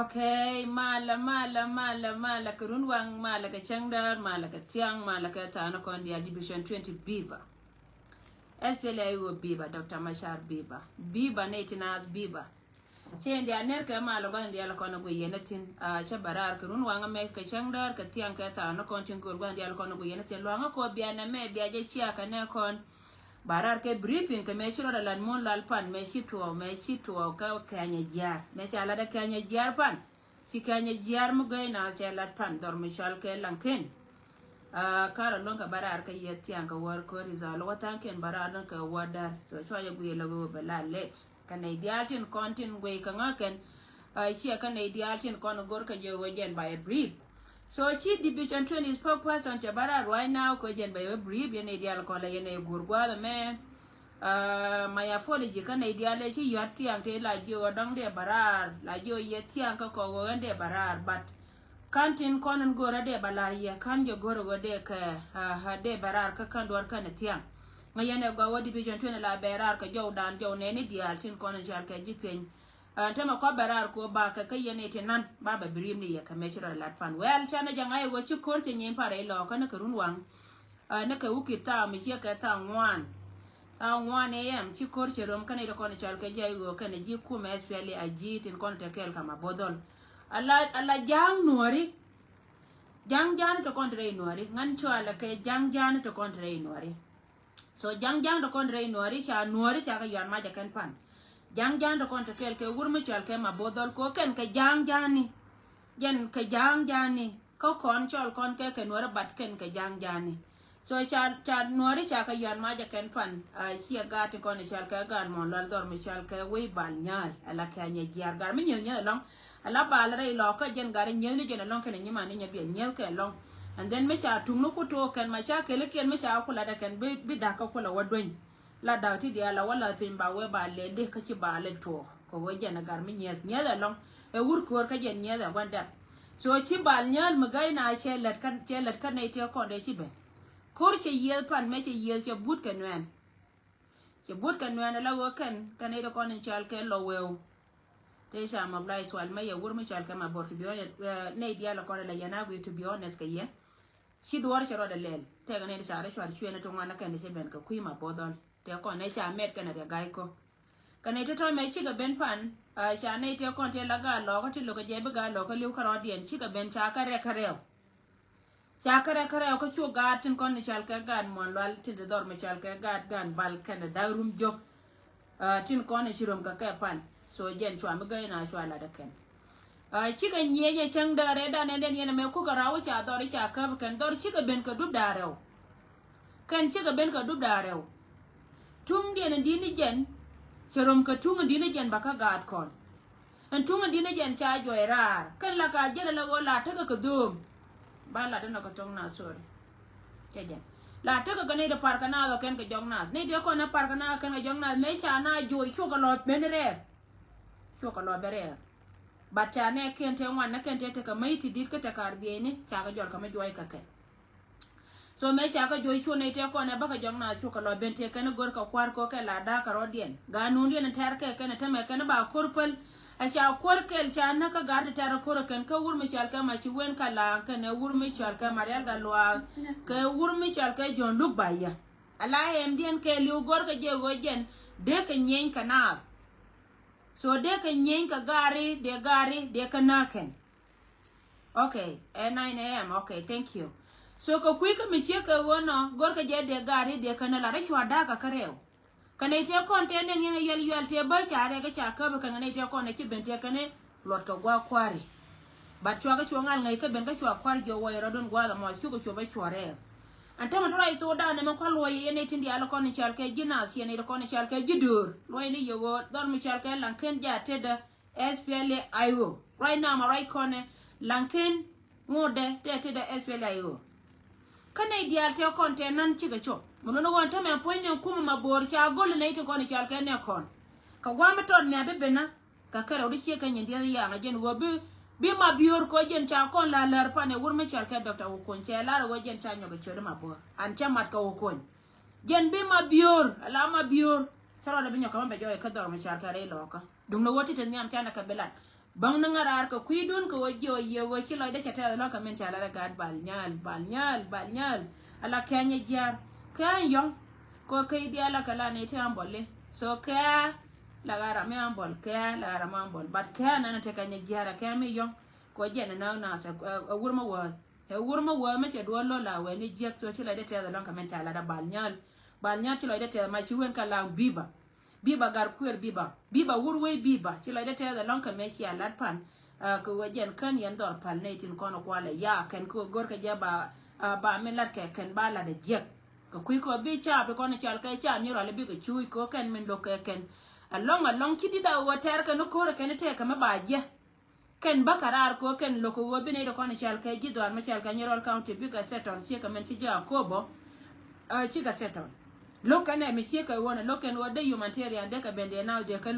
Okay, mala kurun wang mala ka changdar mala ka tiang mala ka tana kon dia division 20 Biba. SPLA wo Biba Dr. Machar Biba. Biba netinas Biba. Chen dia ner ka mala kon dia la kon go yenatin cha barar kurun wang me ka changdar ka tiang ka tana kon tin gol gon dia la kon go yenatin lo nga ko bia na me bia je chia ka ne kon barar ke briefing ke me shiro da lan mon lal pan me shito ka kanya jar me chala da kanya jar pan si kanya jar mo gai na chala pan dor me shal ke lanken kara lon ka barar ke yetti an ka war ko rizal watan ken barar nan ka wadar so choya bu yelo go bala let kan idealtin kontin we ka ngaken chi kan idealtin kon gor ka je wajen by a brief. So chief division 20 spokesperson Tabara right now ko jen by a brief yene ideal ko la yene gurgwa me my apology kan ideal chi yatti an te la jo dong de barar la jo yetti an ko go ende barar but kantin konon gora de balar ya kan jo goro go de ka ha de barar ka kan dor kan tiang ngayene go division 20 la barar ka jo dan jo ne ni dial tin konon jal ka jipen tema ko barar ko ba ka kayene tenan baba birim ni ya kameshira latfan well chana jangai wo chi korte nyen pare lo kana karun wang na ka ukita mi ya ka ta ngwan em chi korte rom kana ida kono chal ka jay go kana ji ku mesfeli aji tin kono te kel kama bodol alla jang nuari jang to kontre nuari ngan cho ala ke jang to kontre nuari so jang to kontre nuari cha ka yan ma ja kan pan jang do kon to kel ke wurmi chal ke ma bodol ko ken ke jang jen ke jang ko kon chol kon ke nora bat ken ke jang so cha nuari cha ka yan ma ja ken pan sia ga te kon chal ka gan mon lal dor mi chal ka we bal nyal ala ka nya jar gar mi nyel long ala bal re lo ka jen gar nyel ni jen long ken ni ma ni nya bi nyel ke long and then me cha tung no ko to ken ma cha ke le ken me cha ko la da ken bi da ka ko la wadwen la da ti dia la wala pin ba we ba le de ka ci ba le to ko we jen gar mi nyel long e wur ko ka jen nyel wanda so ci bal nyal ma gai na che let kan ne te ko de ci ben kur che yel pan me che yel che but kan wen che but kan wen la go kan ne do kon chal ke lo we te sha ma blai swal me ya wur me chal ka ma bor ti bio ne dia la kon la yana go to be honest ka ye si duwar che ro da lel te ga ne sha re chwal chwe na to ngana kan che ben ka kui ma bodol te kon ne cha met kan da gai ko kan ne to me chi ga ben pan cha ne te kon te la ga lo ko ti lo ga je be ga lo ko liu ka ro dien chi ga ben cha ka re chakare ko chu gatin kon chal ka gan mon lal tin de dor me chal ka gan bal kan da rum jok tin kon chirom ka ka pan so jen chwa me gai na chwa la da ken chi ga nyenye chang da re da ne den yene me ku ka rawo cha dor cha ka kan dor chi ga ben ka dub da rew kan chi ga ben ka dub da rew tung den di ni jen chirom ka tung di ni jen ba ka gat kon an tung di ni jen cha jo rar kan la ka jela la go la ta ka dum ba la dana ko tong na sorry jajan la ta ka ne da parka na ga ken ka jong na ne de ko na parka na ken ga jong na me cha na jo shu ka lo ben re shu ka lo bere ba cha ne ken te wan na ken te ka mai ti dit ka ta kar bi ni cha ga jor ka me joy ka ke so me cha ka joy shu ne te ko na ba ka jong na shu ka lo ben te ken gor ka kwar ko ke la da ka ro dien ga nu dien tar ke ken ta me ken ba kurpal acha korkel chana ka gar tara kora kan ka wurmi chalka ma ci wen kala kan wurmi chalka marial galwa ka wurmi chalka jon luk baya ala hem dien ke liu gor ka je gojen de ka nyen kana so de ka nyen ka gari de ka naken okay at 9 am okay thank you so ka kui ka mi che ka wono gor ka je de gari de ka na la ra chwa da ka kareo kane te kon te ne ne yel te ba chare ga cha ka ba kan ne te kon ne ki ben te kane lot ka gwa kwari ba chwa ga chwa ngal ngai ka ben ga chwa kwar jo wo yoro don gwa da ma chu ga chwa ba chware anta ma tora ito da ne ma kwal wo ye ne tindi ala kon chal ke ginas ye ne kon chal ke jidur lo ne yo don mi chal ke lanken ja te da SPLA ayo right now ma right kon lanken ngode te da SPLA ayo kane dial te kon te nan chi ga chwa mono no wanta me poinne kuma mabor cha gol ne to kon chal ke ne kon ka gwama ton me be bena ka kare odi che kan yindi ya na jen wo bi ma bior ko jen cha kon la lar pa ne wur me chal ke doctor wo kon che la wo jen cha nyoga chode mabor an cha mat ka wo kon jen bi ma bior ala ma bior charo da binyo ka be joy ka dor me chal ke re loka dum no woti ten nyam cha na ka belat bang na ngarar ko kuidun ko wo ye wo chi lo de cha ta lo ka men cha la gad bal nyal ala kanye jar kan yong ko kai dia la kala ne te ambole so ka la gara me ambol ka la gara me ambol but ka na te kanya jara ka me yong ko jena na sa wurma wa me che do lo la we ni jek so chi la de te la ka men ta la da bal nyal ti la de te ma chi wen kala biba gar kuer biba wurwe biba chi la de te la ka me chi ala pan ko jen kan yan dor pal ne tin kono kwala ya ken ko gor ka ja ba me lat ke ken ba la de jek ko kui ko bi cha be ko ne chal ka cha ni ro le bi ko chui ko ken men do ke ken along kidi da wo ter ka no ko ken te ka ma ba je ken bakarar ko ken lo ko bi ne do ko ne chal ka ji do an ma chal ka ni ro county bi ka settle che ka men ti ja ko bo chi ka settle lo ka ne mi che ka wona lo ken wo de humanitarian de ka bende na de ka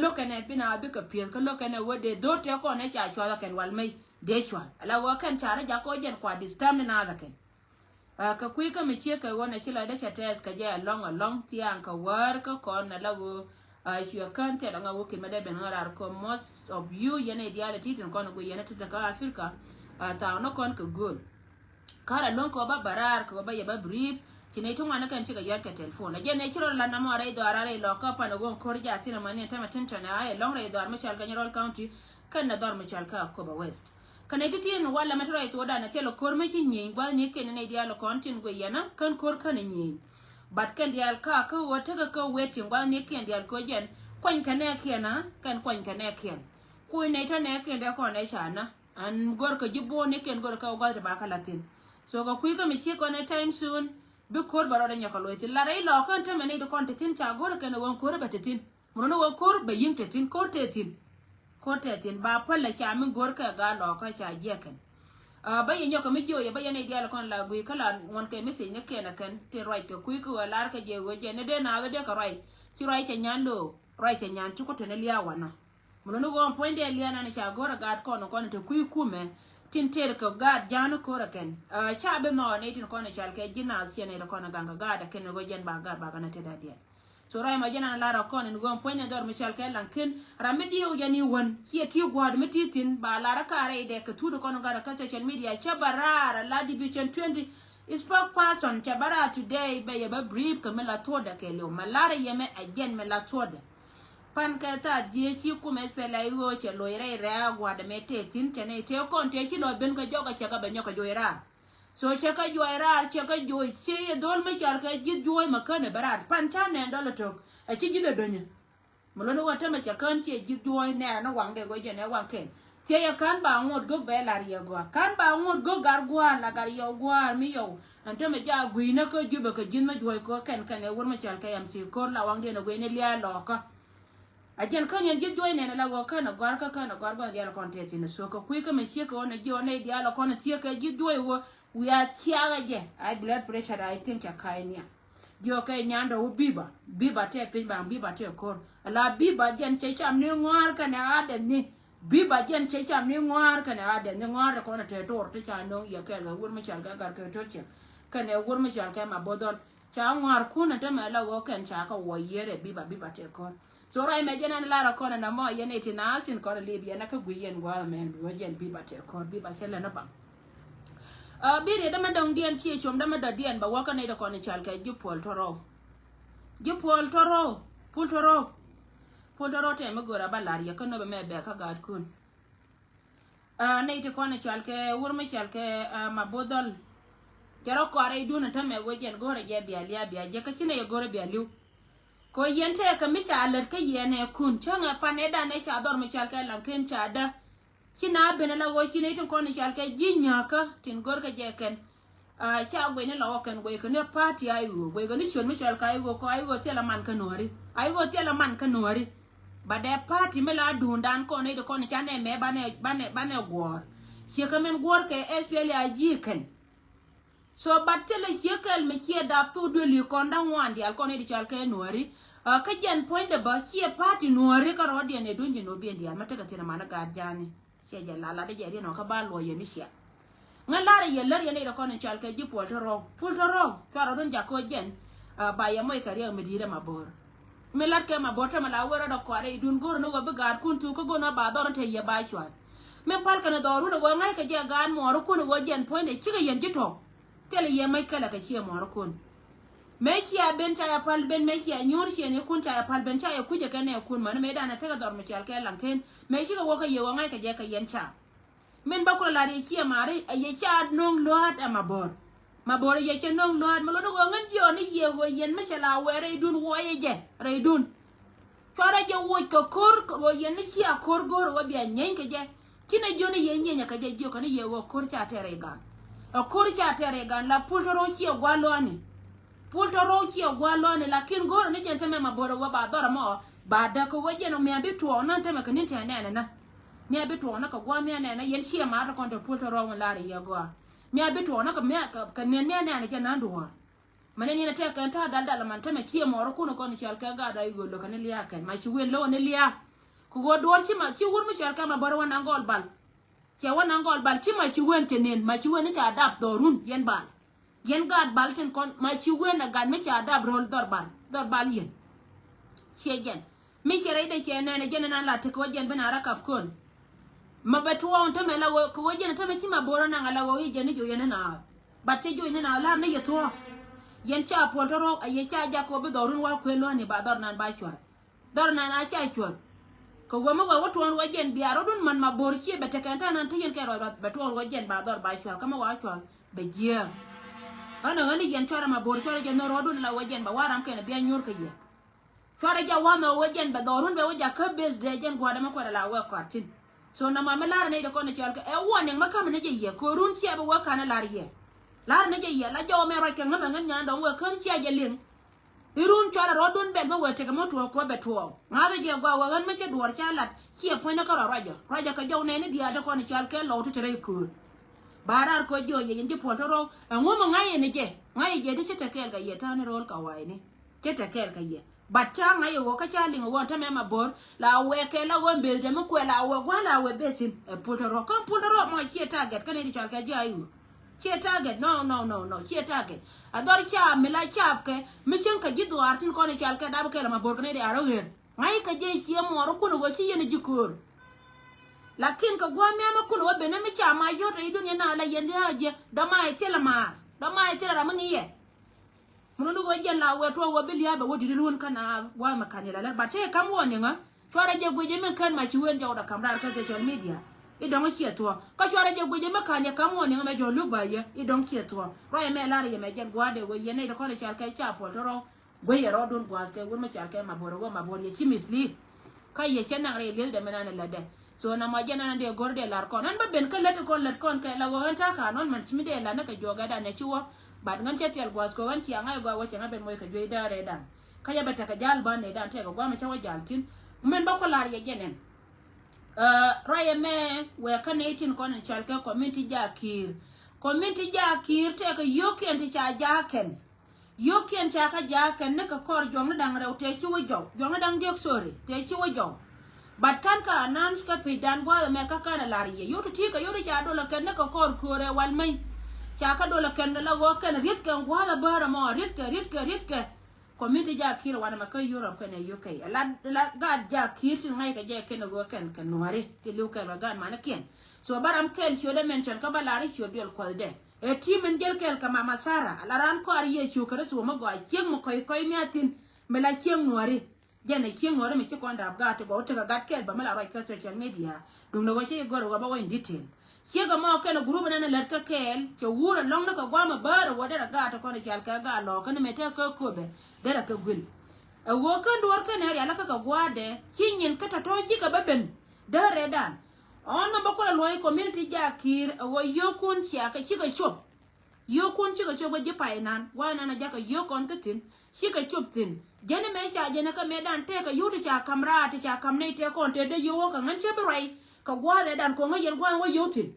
lo ka ne bi na bi ka pien ka lo ka ne wo de do te ko ne cha chwa ken wal mai de chwa ala wo ken chara ja ko jen kwa this time na da ken ka kui ka mi che ka wona shila da chates ka ja long tiang ka war ka kon na lago shi kan te da ngawo kin made ben ngarar ko most of you yene diale titin kon go yene tita ka Africa ta no kon ka good kara lon ko ba barar ko ba ya ba brief kine to ngana kan tiga yaka telephone je ne chiro la na mo re do arare lo ka pa no gon korja tina mani ta matinta na ay long re do ar machal ka nyarol county kan na dor machal ka ko ba west kana titin wala metro ito da na telo kor me nyi gwa ni ken ne dia lo kontin go yana kan kor kan nyi bat kan dia ka wata ka wetin gwa ni ken dia ko jen kwan kana kena kan kwan kana ken ko ne ta ne ken da ko ne shana an gor ka jibo ne ken gor ka gwa ba ka latin so ko kui ko mi chi ko ne time soon bi kor baro da nyaka lo ti la rai lo kan ta mene do kon tin cha gor kan won kor ba tin mo no kor ba yin tin kor tin ba palla cha min gor ka ga lo ka cha je kan ba yin nyaka mi jo ya ba ne dia kon la gui kala won ke mi se ne ke na kan ti right ko kui ko la ka je go je ne de na de ka right ti right cha nyan lo right cha nyan chu ko te ne liya wana mo no go point de liya na cha gor ga ko no kon te kui ku me tin ter ko gad janu ko raken cha be no ne tin ko ne chal ke jinas ye ne ko na ganga gada ken go jen ba gad ba kana te da dia so rai ma jena la ra ko ne go point ne dor mi chal ke lan ken ramedi o yani won ki ti gwad mi tin ba la ra ka re de ka tu ko no gada ka social media cha barara la division 20 spokesperson cha bara today be ye ba brief ka me la toda ke lo malare ye me ajen me la toda pan ka ta die chi ku me spela yo che lo ire ra gwa de mete tin che ne te kon te chi lo ben ka joga che ka ben ka jo ira so che ka jo ira che ka jo che ye dol me char ka ji jo ma ka ne barat pan cha ne do lo tok a chi ji de do nya mo lo no wa ta me che kan che ji jo ne na wang de go je ne wang ken che ye kan ba ngot go be la ri go kan ba ngot go gar gwa la gar yo gwa mi yo ante me ja gwi na ko ju be ka jin ma jo ko ken ken e wor ma char ka yam si kor la wang de no go ne lia lo ka ajen kan yan jid join ne la go kana gar ka kana gar ba dia kon te tin so ko kui ka me che ko ne jo ne dia la kon tie ka jid joy wo we are tiaga je I blood pressure I think ya kainia jo ka nyanda u biba te pin ba biba te kor la biba jen che cham ni ngwar ka ne ade ni biba jen che cham ni ngwar ka ne ade ni ngwar ko na te tor te cha no ya ka la wor me chal ga gar ka to che ka ne wor me chal ka ma bodol cha ngwar ku na te me la go ken cha ka wo yere biba te kor so rai me jena la ra kona na mo yene tina sin kona libya na ka guyen gwa men wo jen biba te kor biba chele na ba biri da madong dien chi chom da madad dien ba waka ne da kona chal ka jupol toro te me gora balar ya kana be me be ka gad kun ne te kona chal ke wur me chal ke ma bodol jaro ko are duna ta me wo jen gora je biya je ka chine ye gora biya liu ko yente ka mi chaler ka yene kun changa paneda ne cha dor mi chal ka lan ken cha da kina bena la wo kine tin ko ne chal ka jinya ka tin gor ka je ken cha gwe ne la ken gwe ko ne party ayu gwe go ni chon mi chal ka ayu ko ayu tela man ka nori ba de party me la dundan ko ne de ko ne cha ne me bane gor che ka men gor ke SPLA ji ken so battele yekel me hier da to do li konda wandi al kone di chal ke nori ka jen point de ba hier party nori ka rodi ne dunje no bi ndi amata ka tina mana ga jani che je la de je no ka ba lo ye ni sia ngalare ye ler ye ne da kone chal ke ji pultoro ka ro don jako jen ba ye moy kariya me dire mabor me lat ke mabor ta mala wora da kware dun gor no ba gar kun tu ko gona ba do te ye ba chwa me pal kana do ru no ngai ka je gan mo ru kun wo jen point de chiga yen jito tele ye mai kala ka ce mor kun me kiya ben ta ya pal ben me kiya nyor shi ne kun ta ya pal ben ta ya kuje kana ya kun man me da na ta ga dor mu chal ka lanken me shi ga wo ka ye wa ngai ka je ka yancha men ba ko la ri kiya mare ye cha nong lot mabor ye cha nong lot mo lo go ngan jo ni ye wo yen me chala were dun wo ye je re dun fara je wo ko kor wo yen ni kiya kor gor wo bi nyen ka je kina jo ni yen nya ka je jo ka ni ye wo kor cha tere ga kurcha tere gan la pultoro chi gwaloni lakin goro ni jente me maboro wa ba dora mo ba da ko waje no me abitu ona teme kan inte na na me abitu ona ka gwa me na yen chi ma ta kon to pultoro won la ya gwa me abitu ona ka me ka ne na je na ndo mane ni na te kan ta dal man teme chi mo ro kuno kon chal ka ga da yugo lo kan liya kan ma chi wen lo ne liya ku go dor chi ma chi wur mu chal ka maboro wa ngol bal che wana ngol bal chi ma chi wen tenen ma chi wen cha dab dorun yen bal yen gad bal ten kon ma chi wen na gad me cha dab rol dor bal yen che gen mi che reide che na ne gen na la te ko gen bana rakap kon ma betu on te me la ko gen te me chi ma boro na ngala wo yen jo yen na ba te jo yen na la ne ye to yen cha pol to ro ye cha ja ko be dorun wa ko lo ni ba dor nan ba chwa dor na cha chwa ko goma wa watu wa jen biaro dun man ma borchi be tekanta nan tayen ke ro ba to wa jen ba dor ba shwa kama wa shwa be je ana ngani yen chora ma borchi ro jen ro dun la wa jen ba waram ke na biya nyor ke ye chora ja wa ma wa jen ba dorun be wa ja ka bes de jen gwa da ma ko la wa kwatin so na ma melar ne de ko ne chal ke e woni ma kam ne je ye ko run chi ba wa kana lar ye lar ne je ya la jo me ro ke ngam ngan nya do we kan chia je ling irun chara rodun ben mo wete mo to ko beto ngade je gwa wa gan me che duor chalat chia point ka raja ka jo ne ni dia ko ni chal ke lo to tere ku barar ko jo ye nje potoro ngomo ngaye ne je de chete kel ga ye tan rol ka wai ni chete kel ka ye bacha ngaye wo ka chali ngo ta me mabor la we ke la wo be de mo ko la we gwa la we besin potoro kan potoro mo chia target kan ni chal ka ja ayu chia target no chia target ador cha mila chap ke mission ka jidu artin ko ne chal ka dab ke la mabor ne de aro he ngai ka je chia mo ro kuno go chi ne jikur lakin ka gwa me ma kuno be ne mi cha ma yo re dunya na la yende aje da mai tela mar da mai tela ra mangi ye muno go je la we to wo bi liya ba wo di run kana wa makani la ba che kam woni nga chwara je gwe je men kan ma chi wen jaw da kamra ka social media I don't see it. Kachwara je gwe je makani kam woni nga me jo lu ba ye I don't see it. Ro me la ye me je gwa de we ye ne de ko ne chal ka cha po ro gwe ye ro dun gwas ke wo me chal ka ma bor ye chi misli ka ye chen na re le de menana la de so na ma jana na de gorde lar kon an ba ben ka let kon ka la wo ta ka non man chimi de la na ka joga da ne chiwo bad ngan chetel gwas ko wan chi anga gwa wo chen ben moy ka jwe da re dan ka ya beta ka jal ban ne dan te ko gwa ma chawa jal tin men ba ko lar ye jenen raya me we ka ne tin kon chal ka community jakir te ka yoken ti cha jaken yoken cha ka jaken ne ka kor jong na dang re te chiwo jo jong na dang jok sori te chiwo jo but kan ka announce ka pidan gwa me ka kana lariye yoto tika yoto cha do la ken ka kor kore wal mai cha ka do la ken la go ken rit kan gwa da bara mo rit ka community jakir wana ma ka Europe ka ne UK la gad jakir tin ngai ka je ken go ken nuare ti lu ka ga gan mana ken so baram ken chode mention ka balari chodel ko de e timen jel kel ka mama Sara alaran ko ari ye chu ka so ma go chen mo koy mi atin mela chen nuare jana chen nuare me ko nda ga to go to ga gat kel ba mala right ka social media dum no wa che go ro ba in detail Siega mo ken group na let ka kel che wura long na ka gwa ma bar wo de ga to ko ne chal ka ga lo kan me te ka ko be de ra ka gul e wo kan dor kan ya la ka gwa de kinyin ka ta to ji ka baben de re dan on ma ko lo community jakir wo yokun sia ka chi ka chop yokun chi ka chop je painan wa na ja ka yokon ka tin chi ka chop tin jene me cha jene ka me dan te ka yuti cha kamra te cha kamne te kon te de yo ka ngan che bai ka gwa de dan ko ngayen gwa wo yotin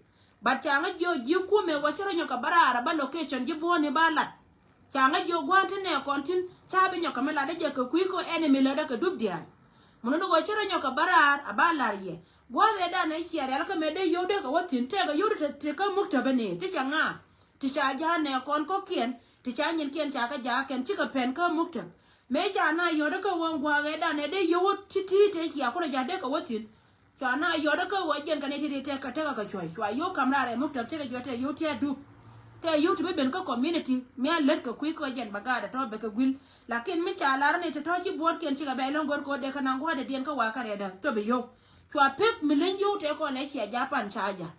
but changa jo ji ku me go chero nyoka barara ba location ji boni balat changa jo gwa tene kontin chabe nyoka mela de je ko kuiko enemy la de ka dubdia muno go chero nyoka barar abalar ye gwa de dan ai chiare la ka me de yo de ka wotin te ga yo te ka mukta bane te changa ti cha ja ne kon ko kien ti cha nyin kien cha ka ja ken chi ka pen ka mukta me cha na yo de ka won gwa de dan de yo ti te chia ko ja de ka wotin Chana yoda ka wajen kan ite te ka choi wa yo kamra re mukta te ka jote yo te du te yo te ben ka community me let ka ku ko jen bagada to be ka gul lakin mi cha lar ne te to chi bot ken chi ka be lon gor ko de kana ngwa de den ka wa ka re da to be yo chwa pek milen yo te ko ne sia japan chaja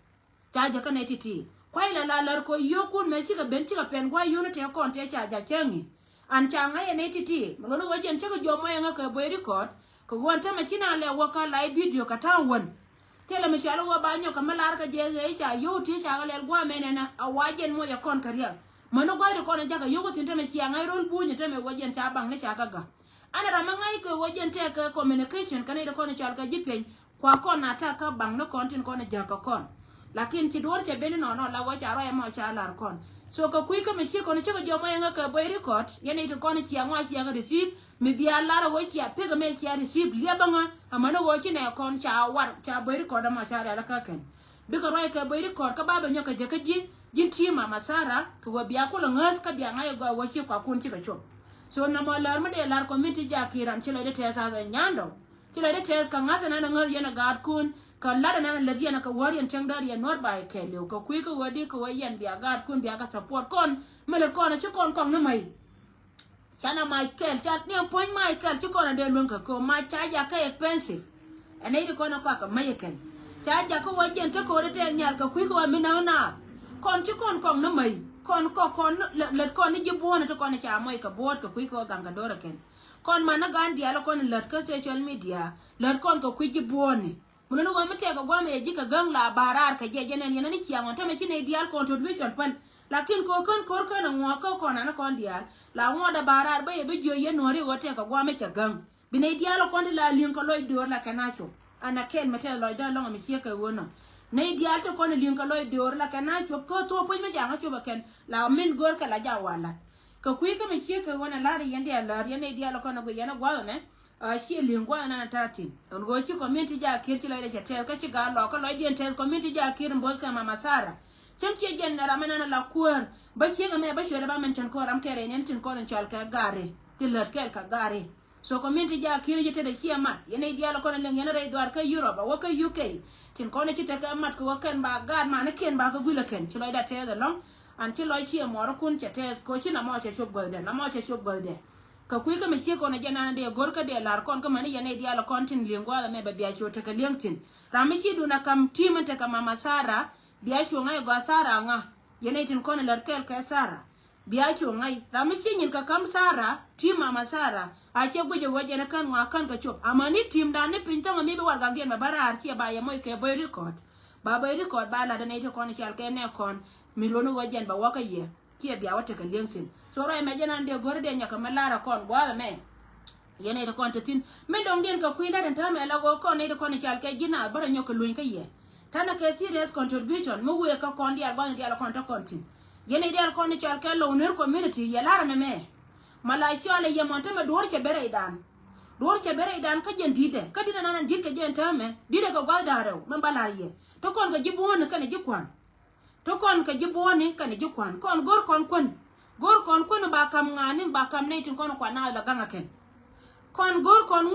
ka ne titi kwai la lar ko yo kun me chi ka ben chi ka pen gwa yo ne te ko te chaja chengi an changa ye ne titi mo no wajen che ka jo mo nga ka boy record ko wonta ma china le waka live video ka ta won tele mi shalo wa banyo ka malar ka je ze cha yo ti cha le gwa menena a wajen mo ya kon kariya mono gwa ri kon jaga yo ko tinte me sia ngai rol bunye te me wajen cha bang ne cha ka ga ana ra mangai ko wajen te ka communication kan ide kon cha ka jipen kwa kon ata ka bang no content kon ja ka kon lakin ti dor che beni no la wa cha ro ya mo cha lar kon so ka kui ka me chi kon che ko jo mo nga ka boy record yene ite kon sia ngwa sia ga receive mi bia lara wo sia pega me sia receive liabanga amana wo chi ne kon cha war cha boy record ma cha ala ka ken bi ka ro ka boy record ka baba nyoka je ka ji jin ti mama Sara ko bia ko lo ngas ka bia ngai go wo chi kwa kun chi ka chop so na mo lar ma de lar community jakiran chi le de te sa nyando chi le de te ka ngasa na ngas yana gad kun ka lara na le yana ka warian changdar ya nor ba ke le ko kui ko wadi ko yan bia gad kun bia ka support kon mele kon chi kon na mai Chana Michael, chat ni point Michael, chukona de lunga ko ma charger ka expensive. And they gonna cock American. Charger ko wajen to ko rete nyal ka ku ko mi na. Kon chukon kon na mai. Kon let kon ni jibuona to kon cha mai ka board ka ku ko ganga dora ken. Kon mana gandi ala kon let ka social media, let kon ka ku jibuoni. Muno no mate ka gwa me jika gang la barar ka je jenen yana ni chiango to me chine dial contribution pan lakin ko kan kor kan ngo ko na kon dial la ngo da barar ba ye be joye nori wote ka gwa me chagang bine dialo kon la lin ko loy dor la kanacho ana kel mete loy da longa mi sieka wono ne dial to kon lin ko loy dor la kanacho ko to po me janga cho baken la min gor ka la ja wala ka kui ka mi sieka wona la ri yende la ri ne dialo kon go yana gwa me shi lin gwa na 13 on go chi community ja kir chi loy da tel ka chi ga lo ko loy den tes community ja kir mbos ka mama sara cham che gen na ramana la kuer ba shi ga me ba shi ba men tan ko ram kere nen tin ko en chal ka gare tilat kel ka gare so community ja kiri jete de chia mat yene dialo ko len yene re dwar ka Europe wa ka UK tin ko ne chite ka mat ko ken ba gad ma ne ken ba ko gula ken chilo da te da long an chilo chia moro kun chete ko chi na mo che chob golde na mo che chob golde ka kui ka me chi ko ne jana de gor ka de lar kon ka mane yene dialo kontin lingwa la me ba bia chote ka lingtin ramishi duna kam timante ka mama Sara bia chu ngai go Sara nga yene tin ko ne lar kel ka Sara bia chu ngai ramishi nyin ka kam Sara tim mama Sara a che guje waje na kan wa kan ka chop amani tim da ne pinta mi be war ga gen ma bara ar che ba ye moy ke boy record ba la da ne to kon chal ke ne kon mi lonu wajen ba wa ka ye ke bia wata ka lengsin so ro me jana de gor de nyaka malara kon gwa me yene to kon tin me dong den ka kuila den ta me la go kon ne to kon chal ke gina bara nyoka luin ka ye tana ke serious contribution mo we ka kon dia ban dia la kon to kontin yene dia kon chal ke lo ner community ye lara ne me malaicho ale ye monte me dor che bere idan ka jen dide ka dina nan dit ka jen tame dide ka gwa daro men balariye to kon ga jibone ka ne jikwan to kon ka jibone ka ne jikwan kon gor kon ba kam ngani ba kam ne tin kon kwa na la ganga ken kon gor kon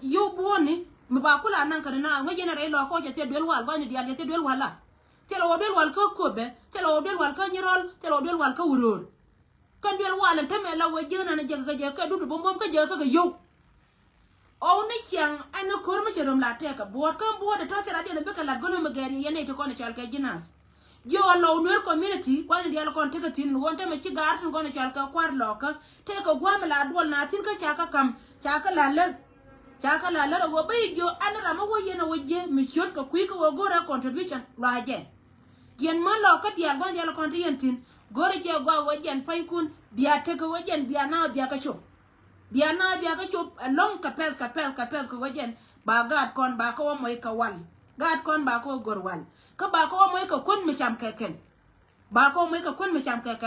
yu bone mi ba kula nan ka na ngo jena re lo ko je te del wal ba ni dia je te del wala te lo del wal ka kobe te lo del wal ka nyirol te lo del wal ka wuror kan del wala tame la wajena na je ka dudu bom ka je ka yo o ne kyang ana kor ma cherom la te ka bo kan bo da to tera de be ka la gono ma gari yene to kon chal ka jinas yo lo nur community wani dia kon te ka tin wonte ma ci gar tin kon chal ka kwar lo ka te ka gwa ma la dol na tin ka chaka kam chaka la ler wo be yo ana rama wo yene woje mi chot ka kui ka wo gora contribution la je yen ma lo ka dia gwa dia kon te yentin gore je gwa wojen pai kun biya te ka wojen biya na biya ka chop long kapes ko wajen ba gad kon ba ko moy ka wal gad kon ba ko gor wal ka ba ko moy ka kun mi cham keken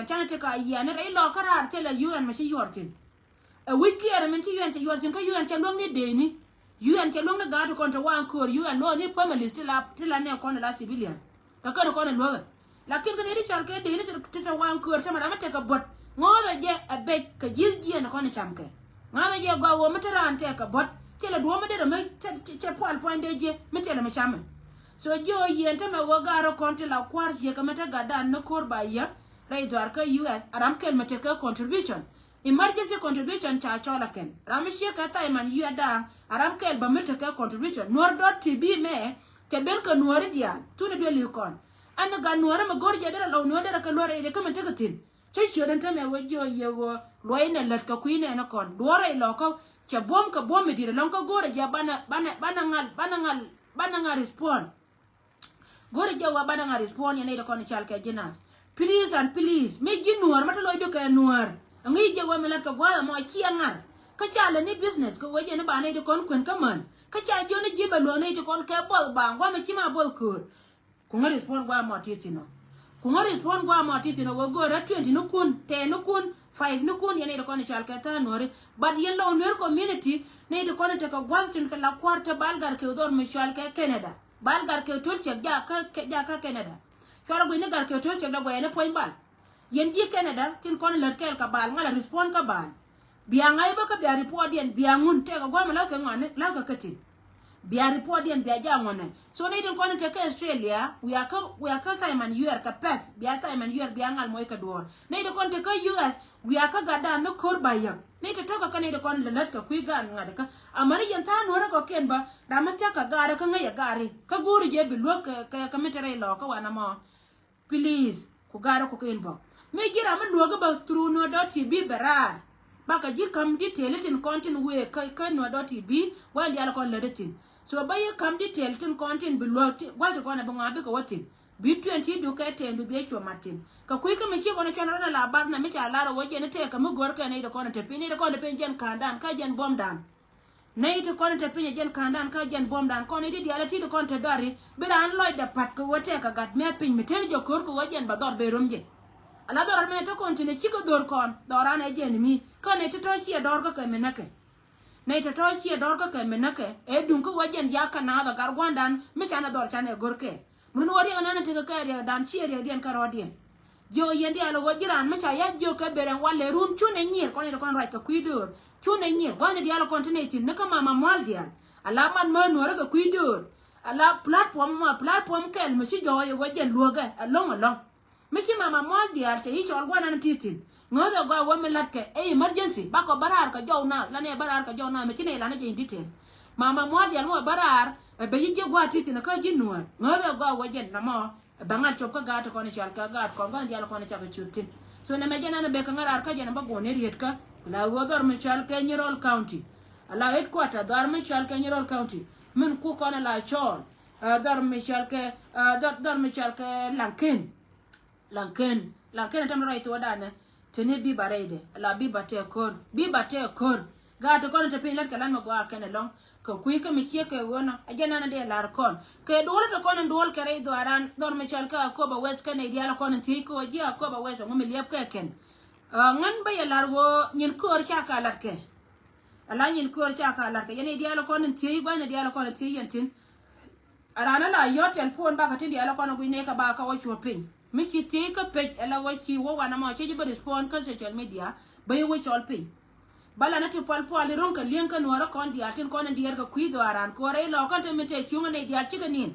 chana te ka yana re lo karar te la UN ma shi yortin a wiki ara men ti UN te yortin ka UN te long ni de ni UN te long na gad kon ta wan kor UN lo ni pamalist la ne kon la civilian ka ka kon lo lakin ka ne ri chal ke de ni te ta wan kor ta ma te ka bot ngora je a be ka jilji na kon cham ke ngala je gwa wo mataran te ka bot tele do ma de me te pol point de je me tele me chama so jo yente me wo garo konti la kwar je ka meta gada na kor ba ya rai dwar ka US aram kel mete ka contribution emergency contribution cha chola ken ram shi ka ta man yu da aram kel ba mete ka contribution nor.tb me ke bel ka nor dia tune be li kon an ga nor ma gor je da lo nor da ka lore ile ka mete ka tin che chodan ta me wo jo ye wo loine lat ka kuine na kon dore lo ko che bom ka bom mi dire lon ka gore ja bana ngal respond gore ja wa bana ngal respond ne de kon chal ka jinas please me ji nuar mata lo do ka nuar ngi je wa me lat ka gwa mo chi ngar ka chala ni business ko waje ne ba ne de kon kun ka man ka cha jo ne ji ba lo ne de kon ka bol ba gwa me chi ma bol kur ko ngal respond gwa mo titino wo gore 20 no kun 10 no kun 5 no kun yene de kon chal ka ta nore but yen lo nor community ne de kon te ka gwaltin ka la kwarta balgar ke don mi chal ka Canada balgar ke tol che ja ka Canada chara go ne gar ke tol che da go yene point bal yen di Canada tin kon ler kel ka bal ngala respond ka bal biya ngai ba ka biya report yen biya ngun te ka gwa ma la ka ngane la ka katin biya report yen biya ja ngone so ne den kon te ka Australia we are ka Simon UR ka pass biya Simon UR biya ngal moy ka dor ne de kon te ka US we are ka gada no kor bayak ne te toka ka ne de kon le ka kui gan ngada ka amari yen ta no ko ken ba ramata ka gara ka ngaya gare ka guri je bi lo ka metere lo ka wana mo please ku gara ko ken ba me gira ma lo ga ba tru no.tb berar baka ji kam di teletin content we ka no.tb wal yala kon le detin so baye kam di teletin content bi lo wa ko na ba ngabe ko watin bi 20 du ka te ndu be cho matin ka kui ka mi chi ko na chona na la bar na mi cha la ro wo je ne te ka mu gor ka ne de ko na te pini de ko na pen jen kandan ka jen bom dan nei to ko na te pini jen kandan ka jen bom dan ko ne ti diala ti to ko te dari be dan loy da pat ko wote ka gat me pin mi ten jo kor ko wo jen ba dor be rom je ala dor me to kon tine chi ko dor kon doran e jen mi ko ne to chi dor ko ka me na ke nei to chi dor ko ka me na ke e dun ko wo jen ya ka na da gar gwandan mi cha na dor cha ne gor ke mun wori ona na te ka ya dan chi ya den ka ro den jo yendi alo wajiran macha ya jo ka beren wale run chune nyir kone kon right ka kuidur chune nyir wane di alo continent ne ka mama mal dia ala man man wora ka kuidur ala platform kel machi jo yo wajen luoga along machi mama mal dia te hi chol gwana na titin ngodo go wa melat ke emergency bako barar ka jo na la ne barar ka jo na machi ne la na je detail mama mal dia mo barar be je gwa titin ka jinwa ngodo go wajen na mo bangal chop ka gat ko ne chal ka gat ko gan dial ko ne chaka chutin so ne mejana na be ka ngarar ka jena ba go ne riet ka la go dor me chal ka Nyerol County ala headquarter dor me chal ka Nyerol County min ku ko na la chol dor me chal ka lanken tam right wadana tene bi barede la bi bate kor gat ko ne te pin lat ka lan ma go akene long ko kui ka mi che ke wona ajana na de lar kon ke dole to kon ndol ke re doran dor me chal ka ko ba wet ka ne dia kon ti ko ji ko ba wet mo mi lep ke ken ngan ba ya lar wo nyin ko cha ka lar ke ala nyin ko cha ka lar ke ne dia kon ti ba ne dia kon ti yentin arana la yo telefon ba ka ti dia kon gu ne ka ba ka wo chopin mi chi ti ka pe ala wo chi wo wana ma che ji ba respond ka social media ba yo wo chopin bala na ti pal ron ka lien ka nuara kon di atin kon di ka kuido aran ko re lo kan te mete chunga ne di chikanin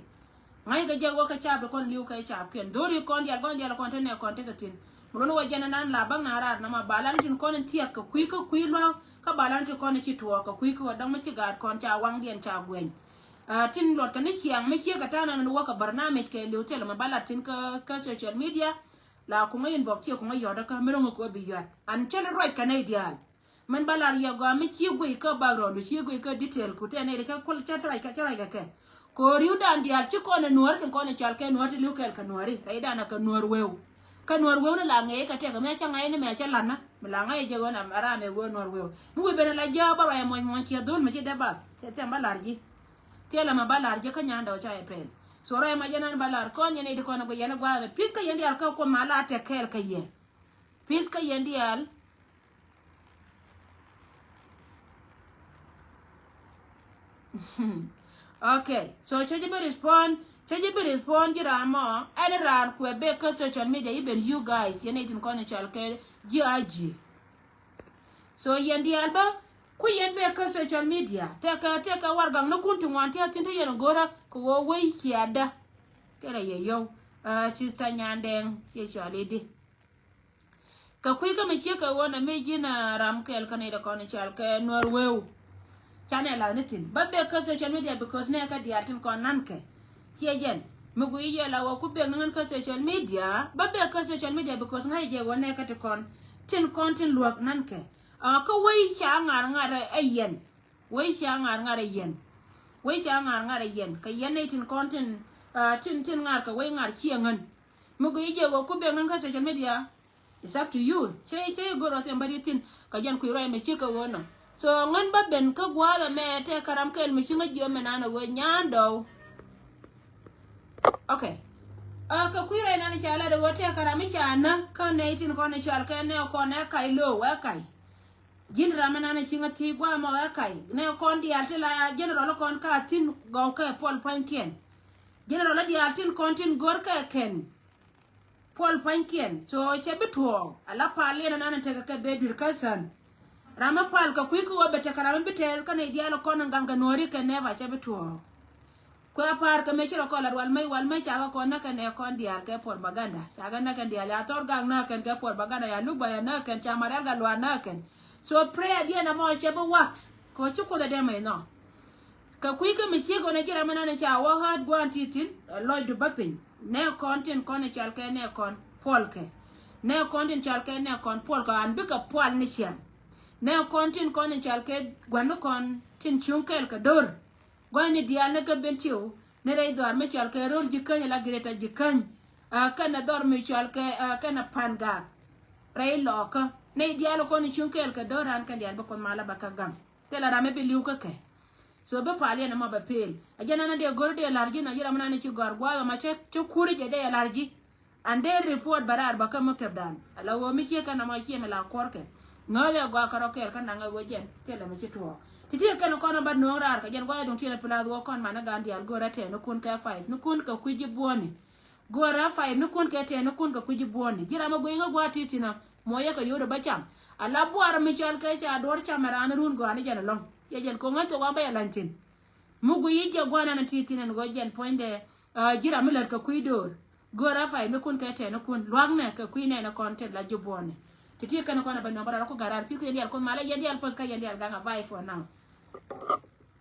ngai ga jago ka chabe kon liu ka chab ken dori kon di kon te ne kon te tin muno wa jana nan la bang na rar na ma balan tin kon ti ka kui lo ka balan ti kon ti to ka kui ko dang ma ci gar kon cha wang dien cha gwen tin lot ka ni chiang me chi ka tana no ka barnamij ke liu tel ma bala tin ka social media la ku ngai inbox ko ngai yoda ka mero ko bi yat an chele roi ka ne dial man balar ya go mi chi gui ka background chi gui ka detail ku te ne cha kol cha trai ka ke ko riu dan dial chi ko ne nuor ko ne chal ke nuor ti lu kel ka nuori rai dana ka nuor wew na la nge ka te ka me cha ngai ne me cha lana me la ngai je wona ara me go nuor wew mu be na la ja ba wa mo chi dun me chi de ba te balar ji te la ma balar je ka nyanda o cha e pen so ra ma janan balar ko ne ne ko na go yana gwa me pis ka yendi al ka ko mala te kel ka ye pis ka yendi al okay, so chaji be respond jirama any ran ku be ka social media even you guys you need to connect ke GIG so yendi alba ku yen be ka social media teka wargang no kuntu wanti atinte yen gora ko wo we kiada tere ye yo sister nyandeng che chalidi ka ku ka me che ka wona me jina ram kel kana da kono chal ke norweu channel la nitin babbe ka social media because ne ka diatin kon nanke chejen mugu ye la wo ku be ngan ka social media babbe ka social media because ngai je wona ka te kon tin content luak nanke ka wai cha ngar ayen wai cha ngar yen ka yen tin content tin ngar ka wai ngar chiengan mugu ye wo ku be ngan ka social media it's up to you che go ro somebody tin ka jan ku ro me chi ka wono so ngan ba ben ka gwala me te karam kel mi chinga jeme nana go nyando okay ka kuira nana chala de wote karam chana ka ne tin ko ne chal ka ne ko ne kai lo wa kai jin rama nana chinga ti gwa ma wa kai ne ko ndi altela general kon ka tin go ka pol pankien general di altin kontin gor ka ken pol pankien so chebito ala pale nana te ka be dur kasan rama pal ka kuiko wabete karama bite ka ne dialo kono nganga nori ka neva chabeto ko apar ka me chiro ko la wal mai cha ko na ka ne kon dial ke por baganda chaga na kan dial ator gang na kan ke por baganda ya luba ya na kan cha maral ga lwa na kan so prayer dia na mo chebe wax ko chuko da dem no ka kuiko me chiko na jira manana cha wa had gwan titin lord bapin ne content kon chal ke ne kon pol ke ne content chal ke ne kon pol ka an bika pol ni sian ne kontin konen chalke gwanu kon tin chunkel ka dor gwani dial ne ka bentiu ne re dor me chalke rol jikan la greta jikan kana dor mi chal ke kana panga ray loka ne dialo ko ni chunkel ka doran kan dial ko mala baka gam tela rame be liu ka ke so be pali na ma ba pel ajana na de gor de larji na jira mana ni ci gor gwa ma che kuri je de larji ande report barar baka maktab dan ala wo mi che kana ma che me la korke ngale gwa karo ker kan nga go jen tela ma ci to titi kan ko na ba no rar ka jen gwa don tila pila go kon mana gandi al gora te no kun ka 5 no kun ka kuji boni gora 5 no kun ka te no kun ka kuji boni jira ma go nga gwa titina moye ka yodo bacham ala buar mi chal ka cha dor chamara na run go ani jen long ye jen ko ngato gwa ba ya lanchin mugu yije gwana na titina go jen poinde jira mi ler ka kuidor gora 5 no kun ka te no kun lwangne ka kuine na kontent la jubone titi kan ko na ba no bara ko garar piske ndial ko mala yendi al pos ka yendi al ganga bye for now